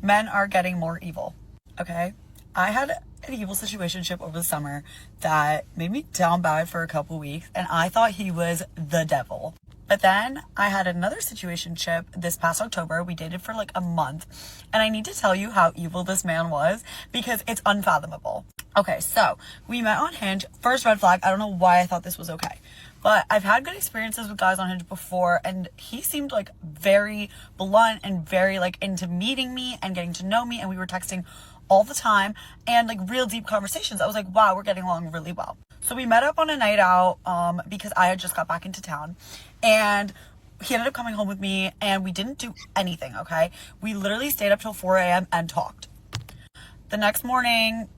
Men are getting more evil, okay? I had an evil situationship over the summer that made me down bad for a couple weeks, and I thought he was the devil. But then I had another situationship this past October. We dated for like a month, and I need to tell you how evil this man was because it's unfathomable. Okay, so we met on Hinge. First red flag, I don't know why I thought this was okay. But I've had good experiences with guys on Hinge before, and he seemed like very blunt and very like into meeting me and getting to know me, and we were texting all the time and like real deep conversations. I was like, wow, we're getting along really well. So we met up on a night out because I had just got back into town, and he ended up coming home with me, and we didn't do anything, okay? We literally stayed up till 4 a.m. and talked. The next morning,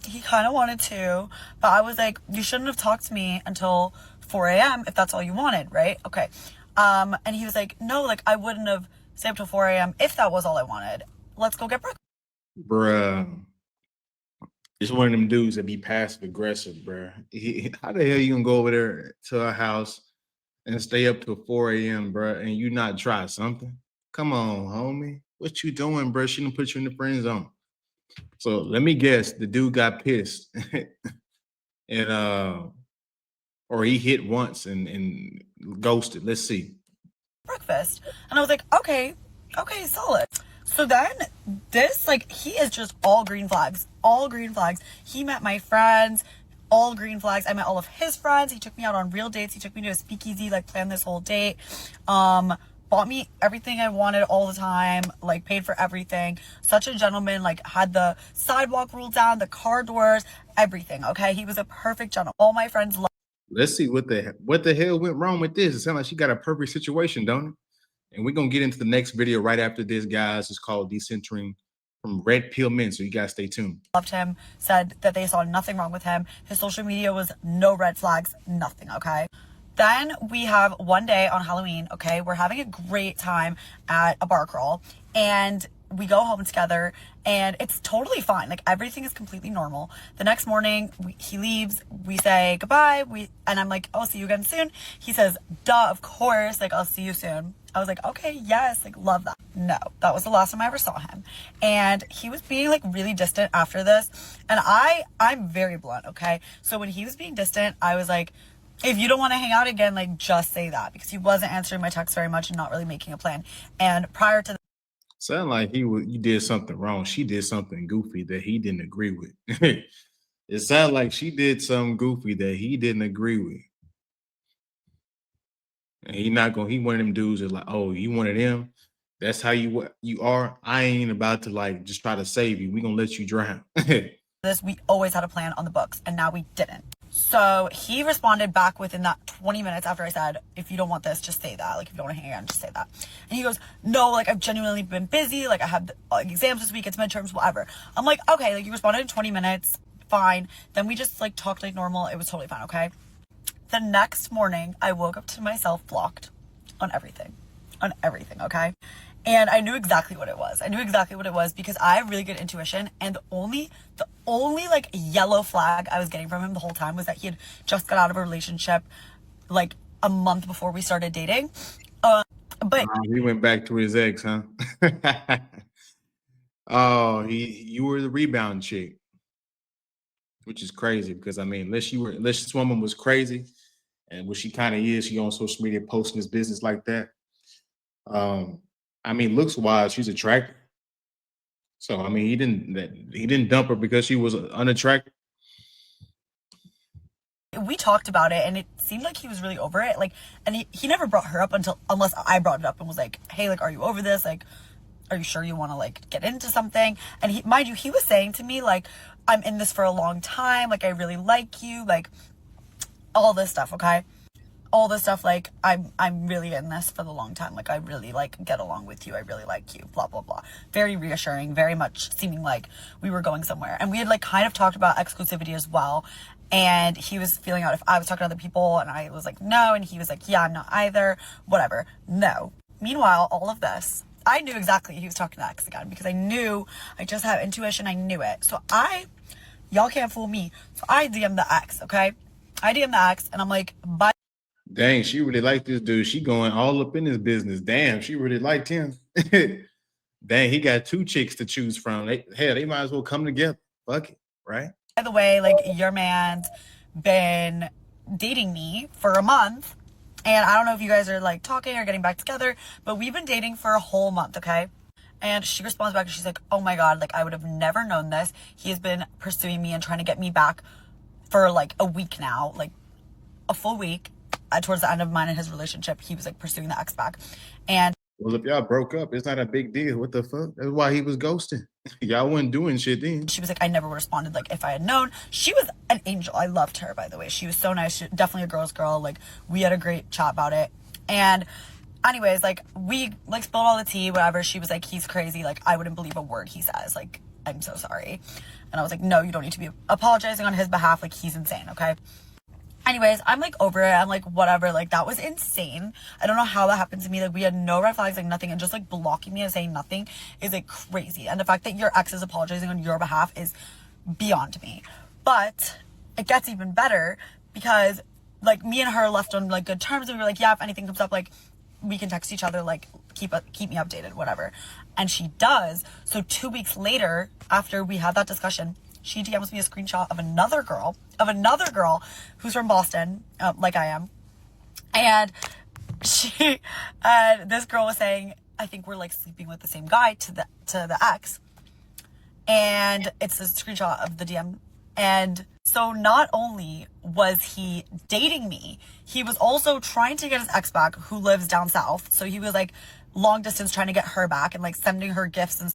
he kind of wanted to, but I was like, you shouldn't have talked to me until 4 a.m. if that's all you wanted, right? Okay. And he was like, no, like I wouldn't have stayed up till 4 a.m. if that was all I wanted. Let's go get breakfast. Bruh. It's one of them dudes that be passive aggressive, bruh. How the hell you gonna go over there to her house and stay up till 4 a.m., bruh, and you not try something? Come on, homie. What you doing, bruh? She done put you in the friend zone. So let me guess, the dude got pissed and or he hit once and ghosted. Let's see. Breakfast. And I was like, okay, solid. So then this, like, he is just all green flags, all green flags. He met my friends, all green flags. I met all of his friends. He took me out on real dates. He took me to a speakeasy, like planned this whole date. Bought me everything I wanted all the time, like paid for everything. Such a gentleman, like had the sidewalk rule down, the car doors, everything. Okay. He was a perfect gentleman. All my friends loved. Let's see what the hell went wrong with this. It sounds like she got a perfect situation, don't it? And we're gonna get into the next video right after this, guys. It's called Decentering from Red Pill Men. So you guys stay tuned. Loved him, said that they saw nothing wrong with him. His social media was no red flags, nothing, okay? Then we have one day on Halloween, okay? We're having a great time at a bar crawl, and we go home together, and it's totally fine. Like, everything is completely normal. The next morning, he leaves, we say goodbye, and I'm like, I'll see you again soon. He says, duh, of course, like, I'll see you soon. I was like, okay, yes, like, love that. No, that was the last time I ever saw him. And he was being like really distant after this. And I'm very blunt, okay? So when he was being distant, I was like, if you don't want to hang out again, like, just say that, because he wasn't answering my texts very much and not really making a plan. And prior to Sound like you did something wrong. She did something goofy that he didn't agree with. It sounded like she did something goofy that he didn't agree with. And he one of them dudes that like, oh, you wanted him? That's how you are. I ain't about to like just try to save you. We gonna let you drown. this, we always had a plan on the books, and now we didn't. So he responded back within that 20 minutes after I said, if you don't want this, just say that. Like, if you don't want to hang out, just say that. And he goes, no, like, I've genuinely been busy. Like, I have like exams this week. It's midterms, whatever. I'm like, okay, like, you responded in 20 minutes. Fine. Then we just like talked like normal. It was totally fine. Okay. The next morning, I woke up to myself blocked on everything. On everything. Okay. And I knew exactly what it was. I knew exactly what it was because I have really good intuition. And the only like yellow flag I was getting from him the whole time was that he had just got out of a relationship like a month before we started dating. But he went back to his ex, huh? Oh, you were the rebound chick, which is crazy because I mean, unless this woman was crazy, and what she kind of is, she on social media posting his business like that. I mean, looks wise, she's attractive. So I mean, he didn't dump her because she was unattractive. we talked about it, and it seemed like he was really over it. Like, and he never brought her up unless I brought it up and was like, hey, like, are you over this? Like, are you sure you want to like get into something? And mind you, he was saying to me like, I'm in this for a long time. Like, I really like you. Like, all this stuff. Okay. All this stuff, like, I'm really in this for the long time. Like, I really like get along with you. I really like you, blah, blah, blah. Very reassuring, very much seeming like we were going somewhere. And we had like kind of talked about exclusivity as well. And he was feeling out if I was talking to other people, and I was like, no. And he was like, yeah, I'm not either, whatever. No. Meanwhile, all of this, I knew exactly he was talking to X again because I just have intuition. I knew it. So y'all can't fool me. So I DM the X, okay? I DM the X, and I'm like, bye. Dang, she really liked this dude. She going all up in his business. Damn, she really liked him. Dang, he got 2 chicks to choose from. They might as well come together. Fuck it, right? By the way, like, your man's been dating me for a month, and I don't know if you guys are like talking or getting back together, but we've been dating for a whole month, okay? And she responds back and she's like, oh my God, like, I would have never known this. He has been pursuing me and trying to get me back for like a week now, like a full week. Towards the end of mine and his relationship, he was like pursuing the ex back. And well, if y'all broke up, it's not a big deal. What the fuck? That's why he was ghosting. Y'all wasn't doing shit then. she was like, I never would have responded like if I had known. She was an angel. I loved her, by the way. She was so nice. She, definitely a girl's girl. Like, we had a great chat about it. And anyways, like, we like spilled all the tea, whatever. She was like, he's crazy. Like, I wouldn't believe a word he says. Like, I'm so sorry. And I was like, no, you don't need to be apologizing on his behalf. Like, he's insane, okay? Anyways, I'm like over it. I'm like, whatever. Like, that was insane. I don't know how that happened to me. Like, we had no red flags, like nothing. And just like blocking me and saying nothing is like crazy. And the fact that your ex is apologizing on your behalf is beyond me. But it gets even better because like me and her left on like good terms. And we were like, yeah, if anything comes up, like, we can text each other, like, keep me updated, whatever. And she does. So 2 weeks later, after we had that discussion, she DMs me a screenshot of another girl who's from Boston, like I am. And this girl was saying, I think we're like sleeping with the same guy to the ex. And it's a screenshot of the DM. And so not only was he dating me, he was also trying to get his ex back, who lives down south. So he was like long distance trying to get her back and like sending her gifts and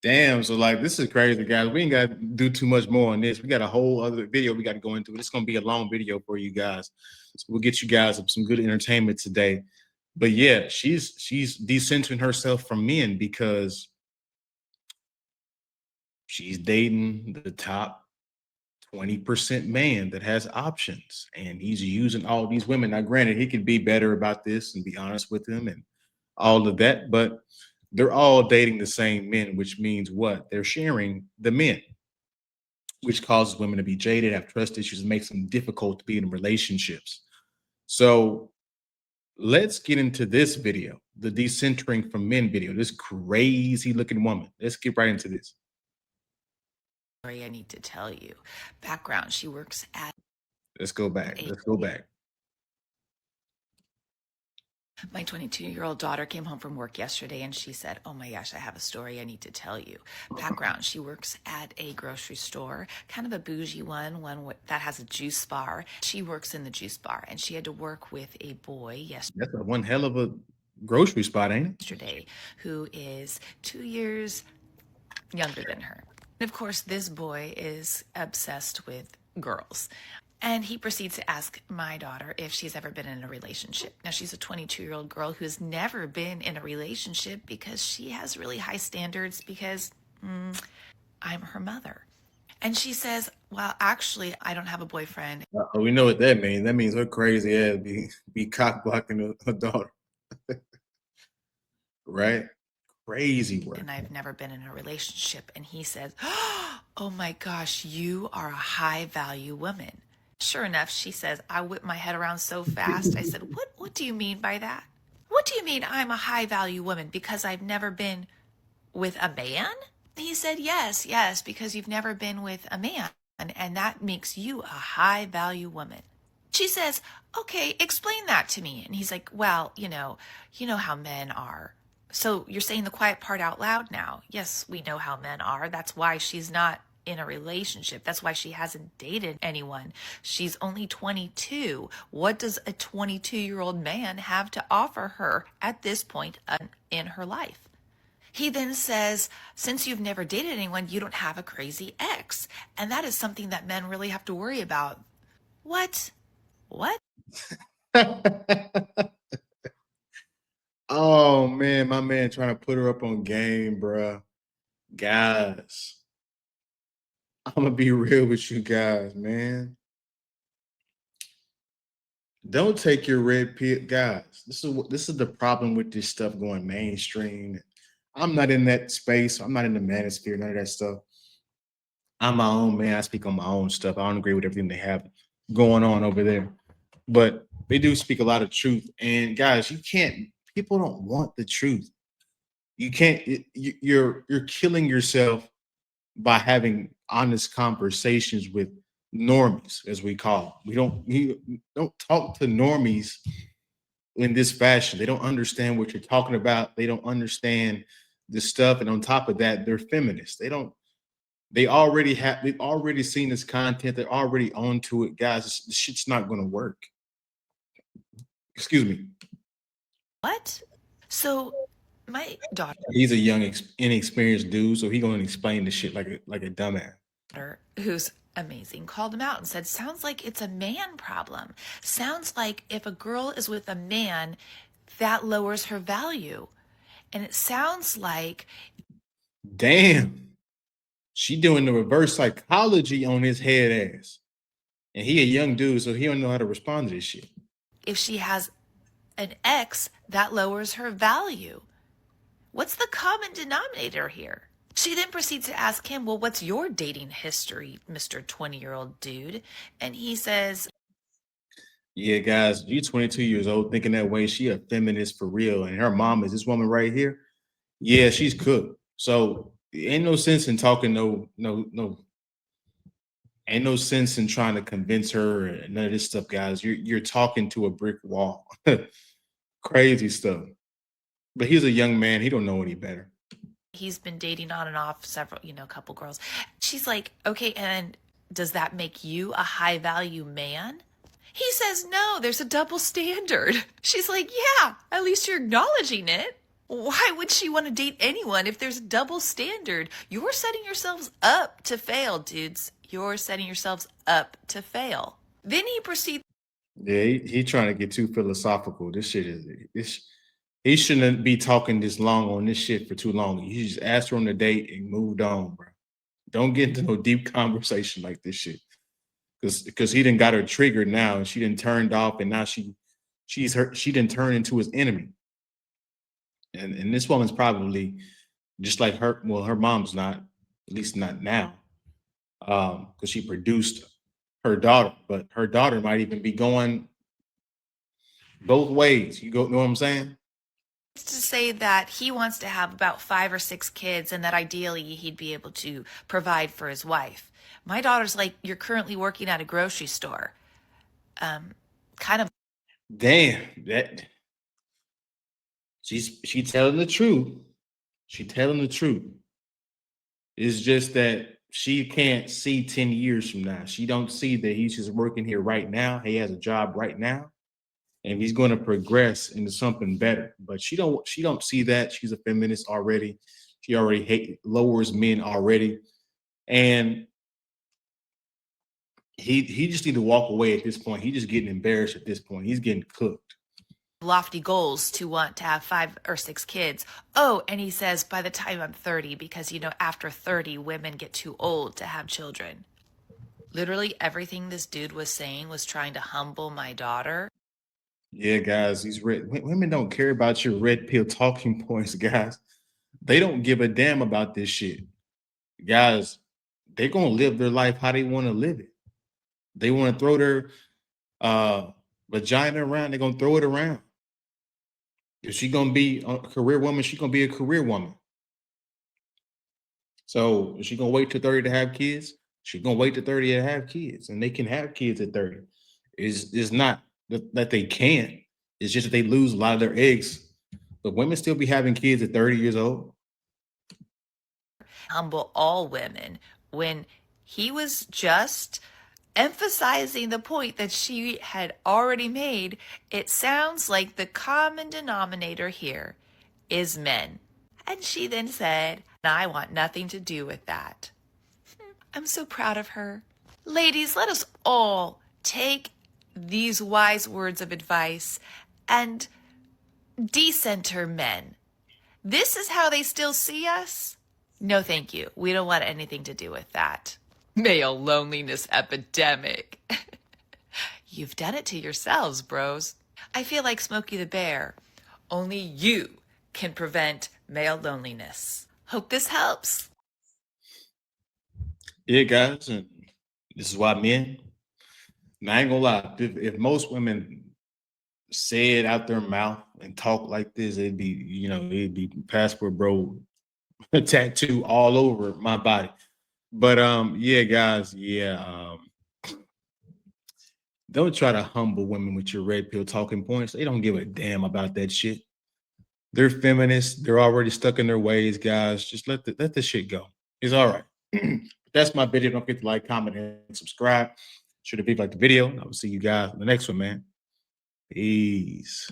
Damn, so like this is crazy, guys. We ain't got to do too much more on this. We got a whole other video we got to go into. It's gonna be a long video for you guys. So we'll get you guys some good entertainment today. But yeah, she's decentering herself from men because she's dating the top 20% man that has options, and he's using all these women. Now, granted, he could be better about this and be honest with them and all of that, but they're all dating the same men, which means what? They're sharing the men, which causes women to be jaded, have trust issues, and makes them difficult to be in relationships. So let's get into this video, the decentering from men video, this crazy looking woman. Let's get right into this. Story I need to tell you. Background, she works at Let's go back. Let's go back. My 22-year-old daughter came home from work yesterday and she said, oh my gosh, I have a story I need to tell you. Background, she works at a grocery store, kind of a bougie one that has a juice bar. She works in the juice bar and she had to work with a boy That's one hell of a grocery spot, ain't it? yesterday who is 2 years younger than her. And of course, this boy is obsessed with girls. And he proceeds to ask my daughter if she's ever been in a relationship. Now, she's a 22-year-old girl who's never been in a relationship because she has really high standards because I'm her mother. And she says, well, actually, I don't have a boyfriend. We know what that means. That means her crazy ass be cock blocking her daughter. Right? Crazy work. And I've never been in a relationship. And he says, oh my gosh, you are a high value woman. Sure enough, she says, I whip my head around so fast. I said, what do you mean by that? What do you mean I'm a high value woman because I've never been with a man? He said, yes, because you've never been with a man. And that makes you a high value woman. She says, okay, explain that to me. And he's like, well, you know how men are. So you're saying the quiet part out loud now. Yes, we know how men are. That's why she's not in a relationship. That's why she hasn't dated anyone. She's only 22. What does a 22-year-old man have to offer her at this point in her life? He then says, since you've never dated anyone, you don't have a crazy ex. And that is something that men really have to worry about. What? Oh man, my man trying to put her up on game, bruh. Guys, I'm gonna be real with you guys, man. Don't take your red pill, guys. This is the problem with this stuff going mainstream. I'm not in that space. I'm not in the manosphere, none of that stuff. I'm my own man. I speak on my own stuff. I don't agree with everything they have going on over there, but they do speak a lot of truth. And guys, people don't want the truth. You can't. You're killing yourself by having honest conversations with normies, as we call them. We don't talk to normies in this fashion. They don't understand what you're talking about. They don't understand this stuff. And on top of that, they're feminists. They already have, they've already seen this content. They're already onto it. Guys, this shit's not going to work. Excuse me. What? So my daughter, He's a young, inexperienced dude. So he going to explain the shit like a dumbass. who's amazing, called him out and said, sounds like it's a man problem. Sounds like if a girl is with a man, that lowers her value. And it sounds like Damn. She doing the reverse psychology on his head ass. And he a young dude, so he don't know how to respond to this shit. if she has an ex, that lowers her value. What's the common denominator here? She then proceeds to ask him, well, what's your dating history, Mr. 20-year-old dude? And he says, Yeah, guys, you 22 years old thinking that way. She a feminist for real. And her mom is this woman right here. Yeah, she's cooked. So ain't no sense in talking no. Ain't no sense in trying to convince her and none of this stuff, guys. You're talking to a brick wall. Crazy stuff. But he's a young man. He don't know any better. he's been dating on and off several, a couple girls. She's like, okay, and does that make you a high value man? He says, no, there's a double standard. She's like, yeah, at least you're acknowledging it. Why would she want to date anyone if there's a double standard? You're setting yourselves up to fail, dudes. You're setting yourselves up to fail. Then he proceeds. Yeah, he trying to get too philosophical. This shit is this. He shouldn't be talking this long on this shit for too long. He just asked her on a date and moved on, bro. Don't get into no deep conversation like this shit. Because he didn't got her triggered now and she didn't turned off and now she didn't turn into his enemy. And this woman's probably just like her, well, her mom's not, at least not now. Because she produced her daughter, but her daughter might even be going both ways. Know what I'm saying? To say that he wants to have about 5 or 6 kids and that ideally he'd be able to provide for his wife. My daughter's like, you're currently working at a grocery store. Kind of. Damn, that she telling the truth. She telling the truth. It's just that she can't see 10 years from now. She don't see that he's just working here right now. He has a job right now. And he's going to progress into something better. But she don't see that. She's a feminist already. She already lowers men already. And he just need to walk away at this point. He's just getting embarrassed at this point. He's getting cooked. Lofty goals to want to have 5 or 6 kids. Oh, and he says by the time I'm 30, because after 30 women get too old to have children. Literally everything this dude was saying was trying to humble my daughter. Yeah, guys, these women don't care about your red pill talking points, guys. They don't give a damn about this shit. Guys, they're gonna live their life how they want to live it. They want to throw their vagina around, they're gonna throw it around. If she's gonna be a career woman, she's gonna be a career woman. So is she gonna wait to 30 to have kids? She's gonna wait to 30 to have kids, and they can have kids at 30. Is not that they can't. It's just that they lose a lot of their eggs. But women still be having kids at 30 years old. Humble all women when he was just emphasizing the point that she had already made. It sounds like the common denominator here is men. And she then said, I want nothing to do with that. I'm so proud of her. Ladies, let us all take these wise words of advice and decenter men. This is how they still see us? No, thank you. We don't want anything to do with that. Male loneliness epidemic. You've done it to yourselves, bros. I feel like Smokey the Bear. Only you can prevent male loneliness. Hope this helps. Yeah, guys, and this is why men. I ain't gonna lie. If most women say it out their mouth and talk like this, it'd be passport bro tattoo all over my body. But yeah, guys, don't try to humble women with your red pill talking points. They don't give a damn about that shit. They're feminists. They're already stuck in their ways, guys. Just let the shit go. It's all right. That's my video. Don't forget to like, comment, and subscribe. Sure to be like the video. I will see you guys in the next one, man. Peace.